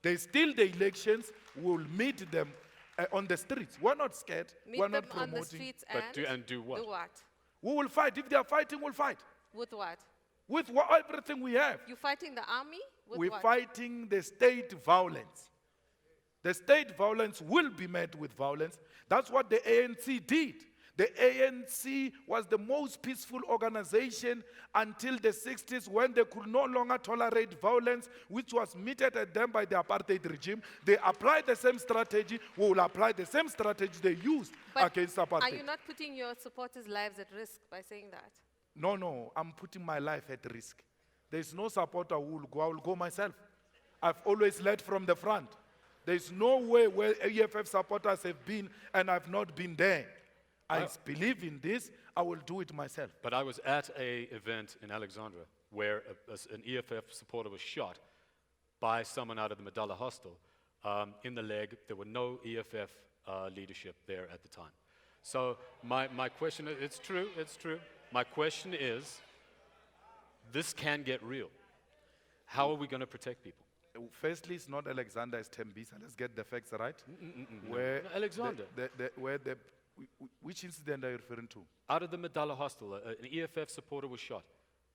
There's still the elections. We'll meet them on the streets. We're not scared. Meet We're them not on the promoting. streets But do what? Do what? We will fight. If they are fighting, we'll fight. With what? With everything we have. You fighting the army? With We're what? fighting the state violence. The state violence will be met with violence. That's what the ANC did. The ANC was the most peaceful organization until the 60s, when they could no longer tolerate violence, which was meted at them by the apartheid regime. They applied the same strategy. We will apply the same strategy they used against apartheid. Are you not putting your supporters' lives at risk by saying that? No, I'm putting my life at risk. There's no supporter who will go. I will go myself. I've always led from the front. There's no way where EFF supporters have been and I've not been there. I believe in this. I will do it myself. But I was at an event in Alexandra where an EFF supporter was shot by someone out of the Madala hostel in the leg. There were no EFF leadership there at the time. So my question is, it's true. My question is, this can get real. How are we going to protect people? Firstly, it's not Alexander, it's Tembisa. Let's get the facts right. No, Alexander. Which incident are you referring to? Out of the Madala hostel, an EFF supporter was shot.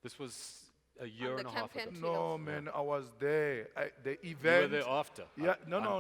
This was a year and a half ago. No, man, I was there. The event. You were there after. Yeah, no.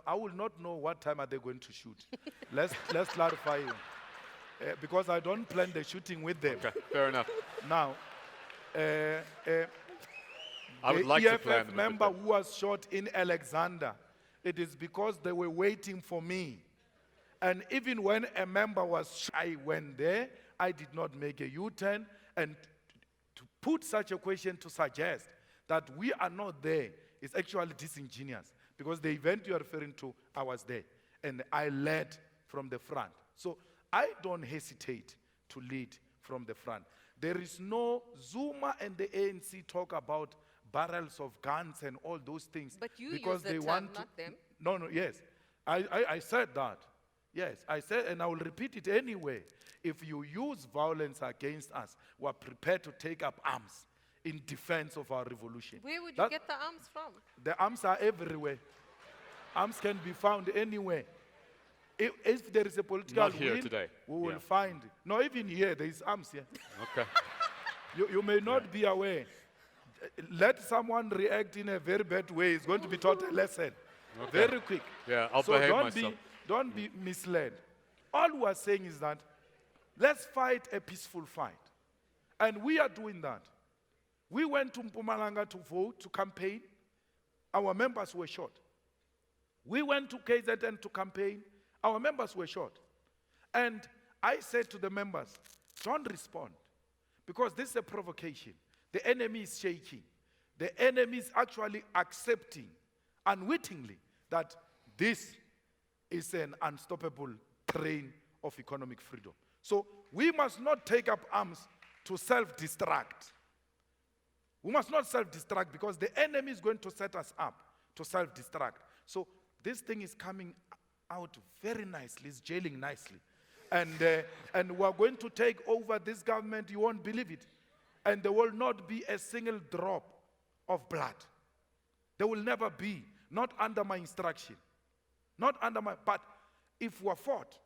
I will not know what time are they going to shoot. let's clarify it. Because I don't plan the shooting with them. Okay, fair enough. Now, I would like to plan EFF member who was shot in Alexander, it is because they were waiting for me. And even when a member was I went there, I did not make a U-turn. And to put such a question to suggest that we are not there is actually disingenuous. Because the event you are referring to, I was there. And I led from the front. So I don't hesitate to lead from the front. There is no Zuma and the ANC talk about barrels of guns and all those things. But you because use the they term, want not them. No, yes. I said that. Yes, I said, and I will repeat it anyway. If you use violence against us, we are prepared to take up arms in defense of our revolution. Where would you get the arms from? The arms are everywhere. Arms can be found anywhere. If there is a political Not here will, today. we will find it. No, even here, there is arms here. Okay. You may not be aware. Let someone react in a very bad way. It's going to be taught a lesson. Okay. Very quick. Yeah, I'll So behave myself. don't be misled. All we are saying is that let's fight a peaceful fight. And we are doing that. We went to Mpumalanga to vote, to campaign. Our members were shot. We went to KZN to campaign. Our members were shot. And I said to the members, don't respond. Because this is a provocation. The enemy is shaking. The enemy is actually accepting unwittingly that this is an unstoppable train of economic freedom. So we must not take up arms to self-destruct. We must not self-destruct because the enemy is going to set us up to self-destruct. So this thing is coming out very nicely, it's gelling nicely. And we're going to take over this government, you won't believe it. And there will not be a single drop of blood. There will never be, not under my instruction. Not under my, but if we're fought,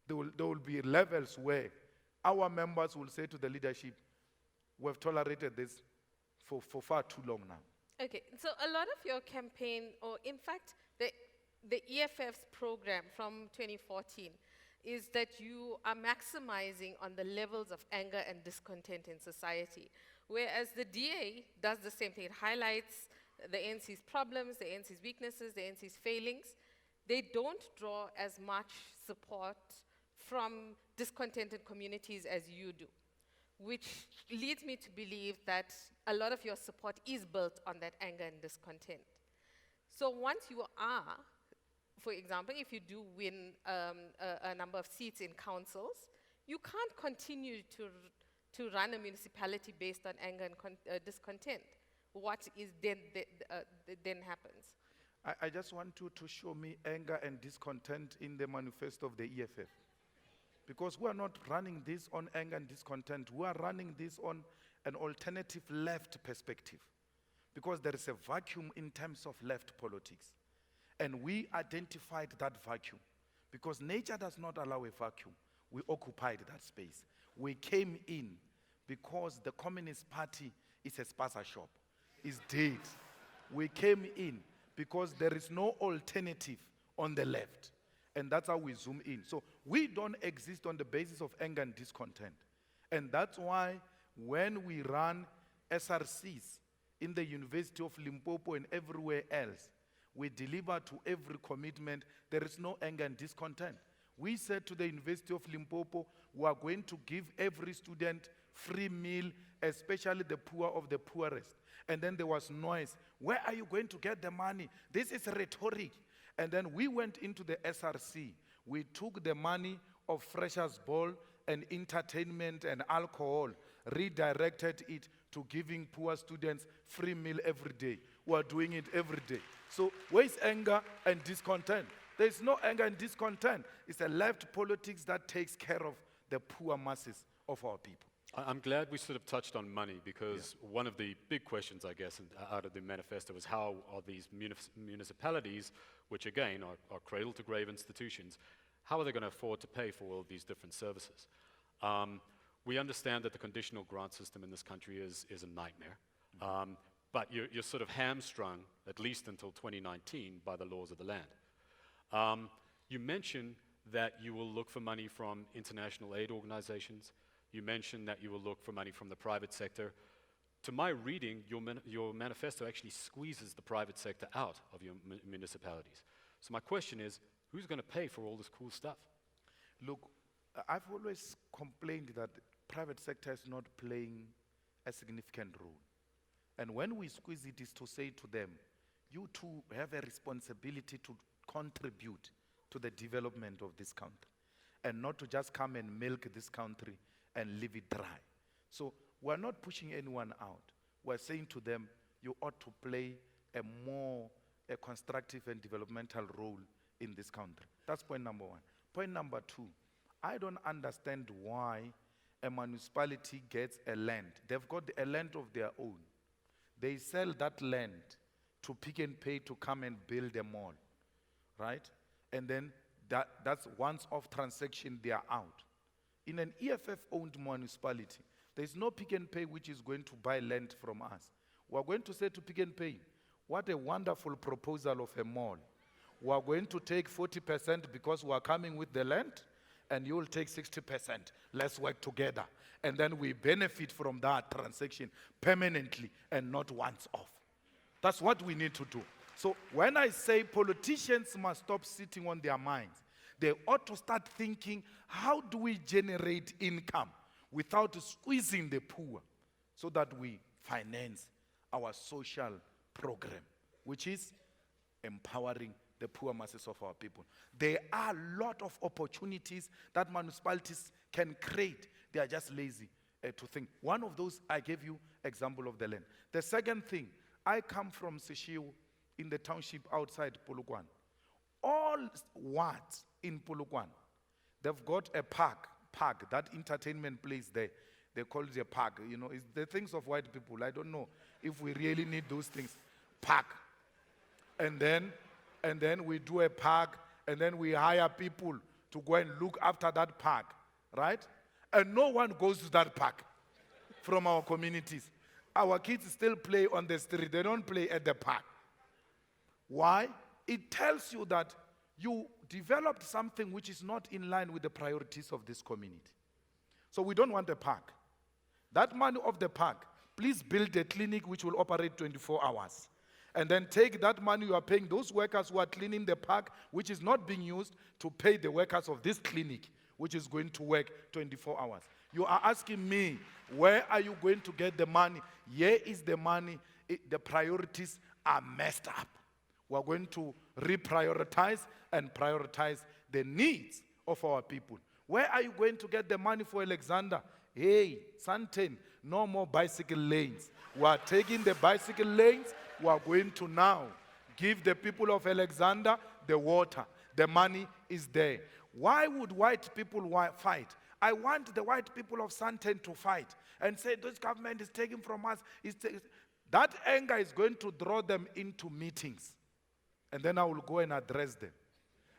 there will be levels where our members will say to the leadership, we've tolerated this for far too long now. Okay, so a lot of your campaign, or in fact, the EFF's program from 2014 is that you are maximizing on the levels of anger and discontent in society, whereas the DA does the same thing. It highlights the ANC's problems, the ANC's weaknesses, the ANC's failings. They don't draw as much support from discontented communities as you do, which leads me to believe that a lot of your support is built on that anger and discontent. So once you are, for example, if you do win a number of seats in councils, you can't continue to run a municipality based on anger and discontent. What is then happens? I just want you to show me anger and discontent in the manifesto of the EFF. Because we are not running this on anger and discontent. We are running this on an alternative left perspective. because there is a vacuum in terms of left politics. And we identified that vacuum because nature does not allow a vacuum. We occupied that space. We came in because the Communist Party is a spaza shop. It's dead. We came in because there is no alternative on the left. And that's how we zoom in. So we don't exist on the basis of anger and discontent. And that's why when we run SRCs in the University of Limpopo and everywhere else, we deliver to every commitment. There is no anger and discontent. We said to the University of Limpopo, we are going to give every student free meal, especially the poor of the poorest. And then there was noise. Where are you going to get the money? This is rhetoric. And then we went into the SRC. We took the money of Freshers' Ball and entertainment and alcohol, redirected it to giving poor students free meal every day. We are doing it every day. So where is anger and discontent? There is no anger and discontent. It's a left politics that takes care of the poor masses of our people. I'm glad we sort of touched on money because one of the big questions, I guess, out of the manifesto was how are these municipalities, which again are cradle-to-grave institutions, how are they going to afford to pay for all of these different services? We understand that the conditional grant system in this country is a nightmare, but you're sort of hamstrung, at least until 2019, by the laws of the land. You mentioned that you will look for money from international aid organizations. You mentioned that you will look for money from the private sector. To my reading, your manifesto actually squeezes the private sector out of your municipalities. So my question is, who's going to pay for all this cool stuff? Look, I've always complained that the private sector is not playing a significant role. And when we squeeze it is to say to them, you too have a responsibility to contribute to the development of this country and not to just come and milk this country and leave it dry. So we're not pushing anyone out. We're saying to them, you ought to play a constructive and developmental role in this country. That's point number one. Point number two, I don't understand why a municipality gets a land. They've got a land of their own. They sell that land to Pick and Pay to come and build a mall, right? And then that's once-off transaction, they are out. In an EFF-owned municipality, there's no Pick and Pay which is going to buy land from us. We're going to say to Pick and Pay, what a wonderful proposal of a mall. We're going to take 40% because we're coming with the land, and you'll take 60%. Let's work together. And then we benefit from that transaction permanently and not once off. That's what we need to do. So when I say politicians must stop sitting on their minds, they ought to start thinking, how do we generate income without squeezing the poor so that we finance our social program, which is empowering the poor masses of our people. There are a lot of opportunities that municipalities can create. They are just lazy to think. One of those, I gave you example of the land. The second thing, I come from Sishiu in the township outside Polokwane. All wards in Polokwane, they've got a park, that entertainment place there. They call it a park. You know, it's the things of white people. I don't know if we really need those things. Park. And then we do a park, and then we hire people to go and look after that park, right? And no one goes to that park from our communities. Our kids still play on the street. They don't play at the park. Why? It tells you that you developed something which is not in line with the priorities of this community. So we don't want a park. That money of the park, please build a clinic which will operate 24 hours. And then take that money you are paying those workers who are cleaning the park, which is not being used, to pay the workers of this clinic, which is going to work 24 hours. You are asking me, where are you going to get the money? Here is the money. The priorities are messed up. We're going to reprioritize and prioritize the needs of our people. Where are you going to get the money for Alexander? Hey, Santen, no more bicycle lanes. We are taking the bicycle lanes. We are going to now give the people of Alexander the water. The money is there. Why would white people fight? I want the white people of Santen to fight and say, this government is taking from us. That anger is going to draw them into meetings. And then I will go and address them.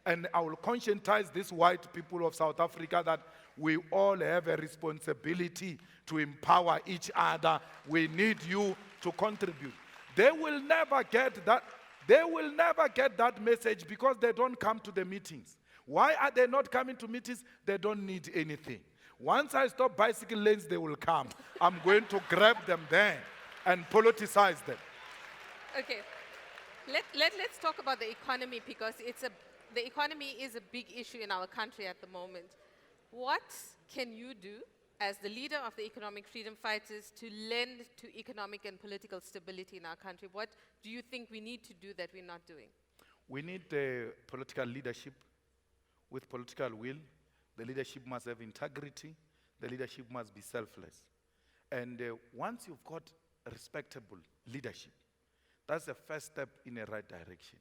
And I will conscientize these white people of South Africa that we all have a responsibility to empower each other. We need you to contribute. They will never get that. They will never get that message because they don't come to the meetings. Why are they not coming to meetings? They don't need anything. Once I stop bicycle lanes, they will come. I'm going to grab them there and politicize them. Okay. Let's talk about the economy because the economy is a big issue in our country at the moment. What can you do as the leader of the economic freedom fighters to lend to economic and political stability in our country? What do you think we need to do that we're not doing? We need political leadership with political will. The leadership must have integrity. The leadership must be selfless. And once you've got respectable leadership, that's the first step in the right direction.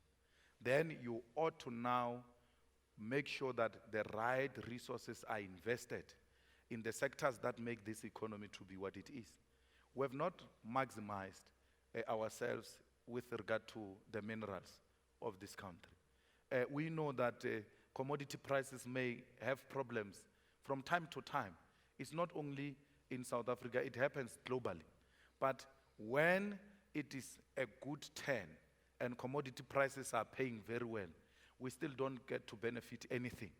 Then you ought to now make sure that the right resources are invested in the sectors that make this economy to be what it is. We have not maximized ourselves with regard to the minerals of this country. We know that commodity prices may have problems from time to time. It's not only in South Africa, it happens globally. But when it is a good turn and commodity prices are paying very well, we still don't get to benefit anything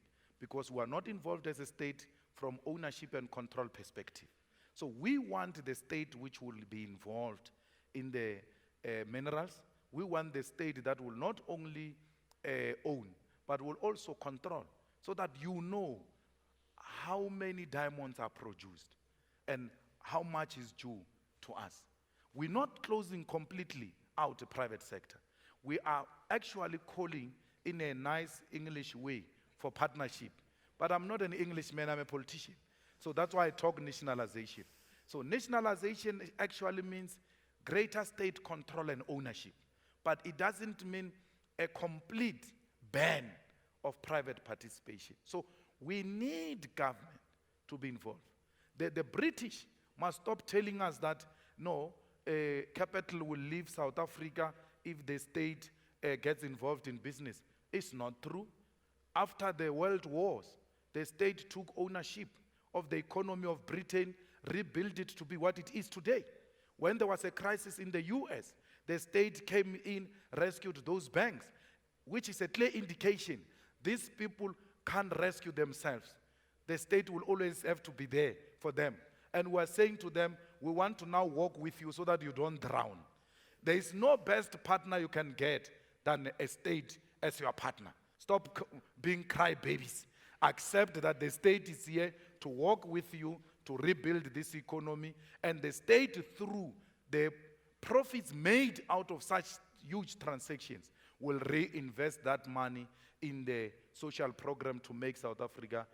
because we are not involved as a state from ownership and control perspective. So we want the state which will be involved in the minerals. We want the state that will not only own, but will also control so that you know how many diamonds are produced and how much is due to us. We're not closing completely out the private sector. We are actually calling in a nice English way for partnership. But I'm not an Englishman, I'm a politician. So that's why I talk nationalization. So nationalization actually means greater state control and ownership. But it doesn't mean a complete ban of private participation. So we need government to be involved. The British must stop telling us that, no, capital will leave South Africa if the state gets involved in business. It's not true. After the world wars, the state took ownership of the economy of Britain, rebuilt it to be what it is today. When there was a crisis in the US, the state came in, rescued those banks, which is a clear indication these people can't rescue themselves. The state will always have to be there for them. And we're saying to them, we want to now walk with you so that you don't drown. There is no best partner you can get than a state as your partner. Stop being crybabies. Accept that the state is here to work with you to rebuild this economy, and the state, through the profits made out of such huge transactions, will reinvest that money in the social program to make South Africa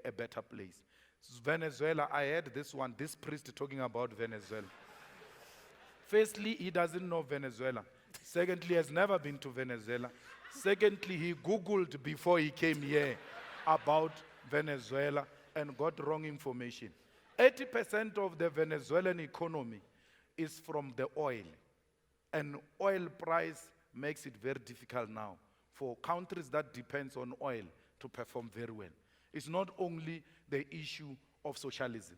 a better place. Venezuela, I heard this priest talking about Venezuela. Firstly, he doesn't know Venezuela. Secondly, he has never been to Venezuela. Secondly, he Googled before he came here about Venezuela and got wrong information. 80% of the Venezuelan economy is from the oil. And oil price makes it very difficult now for countries that depend on oil to perform very well. It's not only the issue of socialism.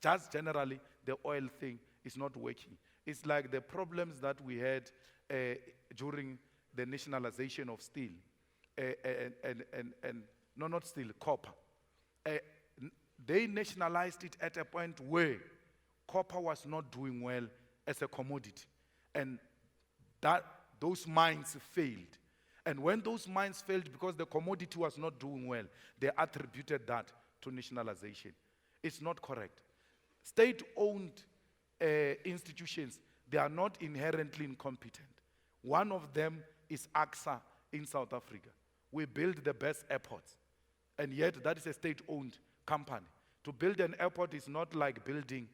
Just generally, the oil thing is not working. It's like the problems that we had during the nationalization of steel, not steel, copper. They nationalized it at a point where copper was not doing well as a commodity. And those mines failed. And when those mines failed because the commodity was not doing well, they attributed that to nationalization. It's not correct. State-owned institutions, they are not inherently incompetent. One of them is AXA in South Africa. We build the best airports, and yet that is a state-owned company. To build an airport is not like building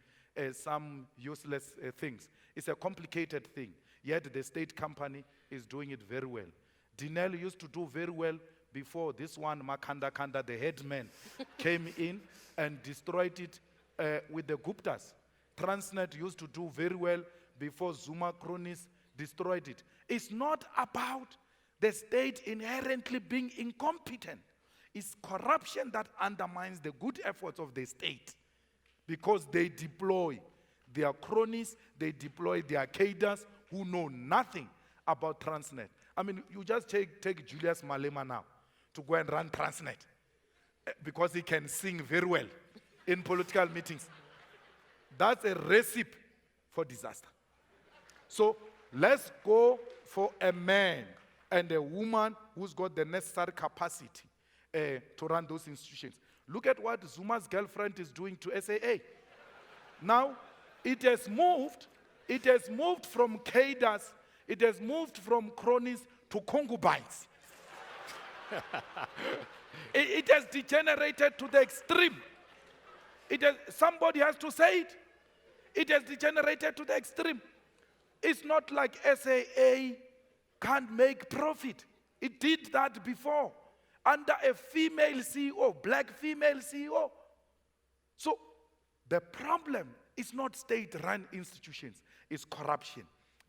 some useless things. It's a complicated thing, yet the state company is doing it very well. Dinel used to do very well before this one, Makanda Kanda, the headman, came in and destroyed it with the Guptas. Transnet used to do very well before Zuma cronies destroyed it. It's not about the state inherently being incompetent. It's corruption that undermines the good efforts of the state because they deploy their cronies, they deploy their cadres who know nothing about Transnet. I mean, you just take Julius Malema now to go and run Transnet because he can sing very well in political meetings. That's a recipe for disaster. So let's go for a man and a woman who's got the necessary capacity to run those institutions. Look at what Zuma's girlfriend is doing to SAA. Now, it has moved from cadres, it has moved from cronies to concubines. it has degenerated to the extreme. Somebody has to say it. It has degenerated to the extreme. It's not like SAA can't make profit. It did that before under a female CEO, black female CEO. So the problem is not state-run institutions, it's corruption.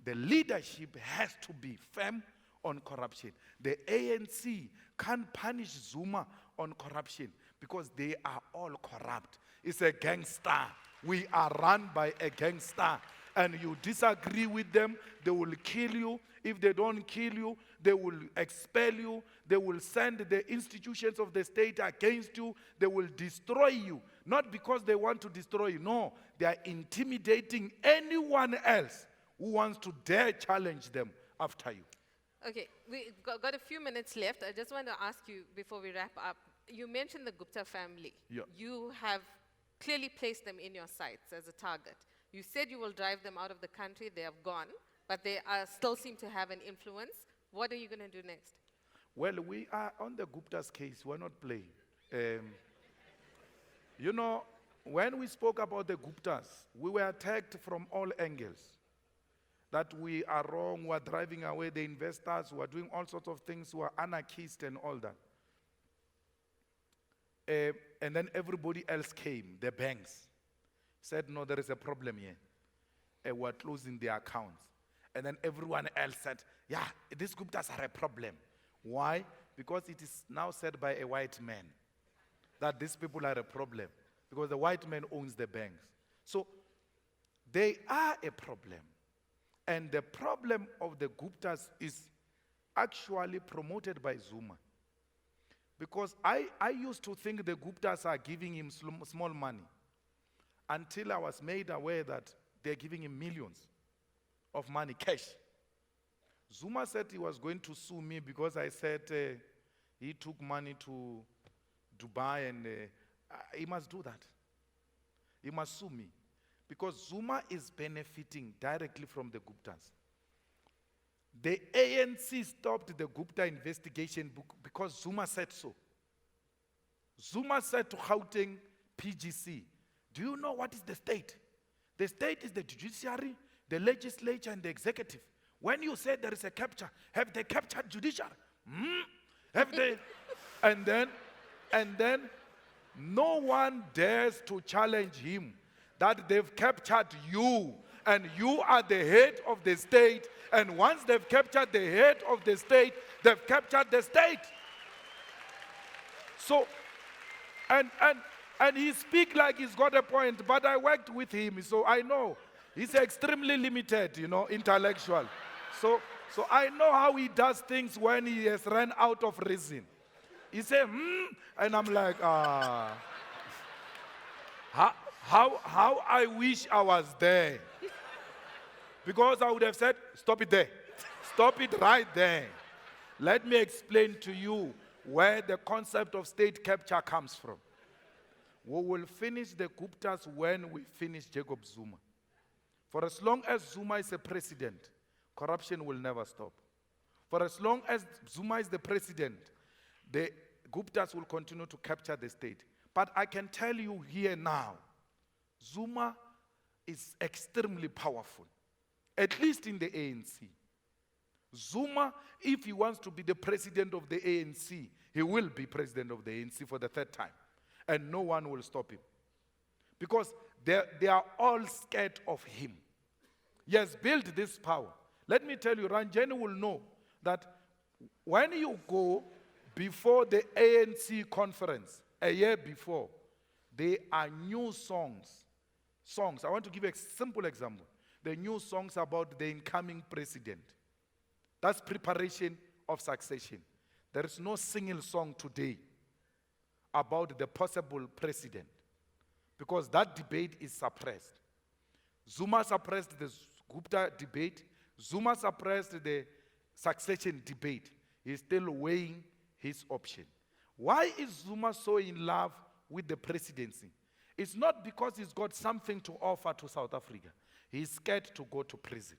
The leadership has to be firm on corruption. The ANC can't punish Zuma on corruption because they are all corrupt. It's a gangster. We are run by a gangster. And you disagree with them, they will kill you. If they don't kill you, they will expel you. They will send the institutions of the state against you. They will destroy you. Not because they want to destroy you. No, they are intimidating anyone else who wants to dare challenge them after you. Okay, we got a few minutes left. I just want to ask you before we wrap up. You mentioned the Gupta family. Yeah. You have clearly placed them in your sights as a target. You said you will drive them out of the country. They have gone, but they still seem to have an influence. What are you going to do next? Well, we are on the Gupta's case. We're not playing. You know, when we spoke about the Guptas, we were attacked from all angles. That we are wrong, we are driving away the investors, we are doing all sorts of things, we are anarchists and all that. And then everybody else came, the banks, said, no, there is a problem here. We're closing their accounts. And then everyone else said, yeah, these Guptas are a problem. Why? Because it is now said by a white man that these people are a problem. Because the white man owns the banks. So they are a problem. And the problem of the Guptas is actually promoted by Zuma. Because I used to think the Guptas are giving him small money until I was made aware that they're giving him millions of money, cash. Zuma said he was going to sue me because I said he took money to Dubai and he must do that. He must sue me. Because Zuma is benefiting directly from the Guptas. The ANC stopped the Gupta investigation because Zuma said so. Zuma said to Gauteng PGC, do you know what is the state? The state is the judiciary, the legislature, and the executive. When you say there is a capture, have they captured judiciary? Have they? And then no one dares to challenge him that they've captured you and you are the head of the state, and once they've captured the head of the state, they've captured the state. So, and he speaks like he's got a point, but I worked with him, so I know he's extremely limited, intellectual. So I know how he does things when he has run out of reason. He said, and I'm like, How I wish I was there. Because I would have said, stop it there. Stop it right there. Let me explain to you where the concept of state capture comes from. We will finish the Guptas when we finish Jacob Zuma. For as long as Zuma is a president, corruption will never stop. For as long as Zuma is the president, the Guptas will continue to capture the state. But I can tell you here now, Zuma is extremely powerful, at least in the ANC. Zuma, if he wants to be the president of the ANC, he will be president of the ANC for the third time. And no one will stop him. Because they are all scared of him. He has built this power. Let me tell you, Ranjeni will know that when you go before the ANC conference, a year before, there are new songs. I want to give a simple example. The new songs about the incoming president. That's preparation of succession. There is no single song today about the possible president because that debate is suppressed. Zuma suppressed the Gupta debate. Zuma suppressed the succession debate. He's still weighing his option. Why is Zuma so in love with the presidency? It's not because he's got something to offer to South Africa. He's scared to go to prison.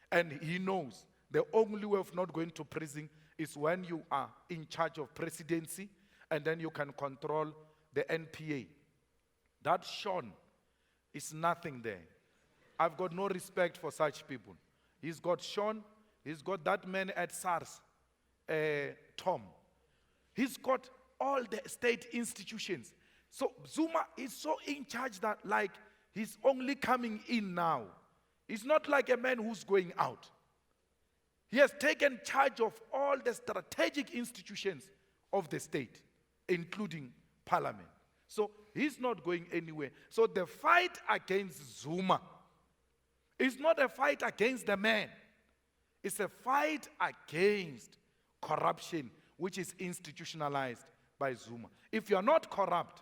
And he knows the only way of not going to prison is when you are in charge of presidency and then you can control the NPA. That Sean is nothing there. I've got no respect for such people. He's got Sean, he's got that man at SARS, Tom. He's got all the state institutions. So Zuma is so in charge that like he's only coming in now. He's not like a man who's going out. He has taken charge of all the strategic institutions of the state, including parliament. So he's not going anywhere. So the fight against Zuma is not a fight against the man. It's a fight against corruption, which is institutionalized by Zuma. If you're not corrupt,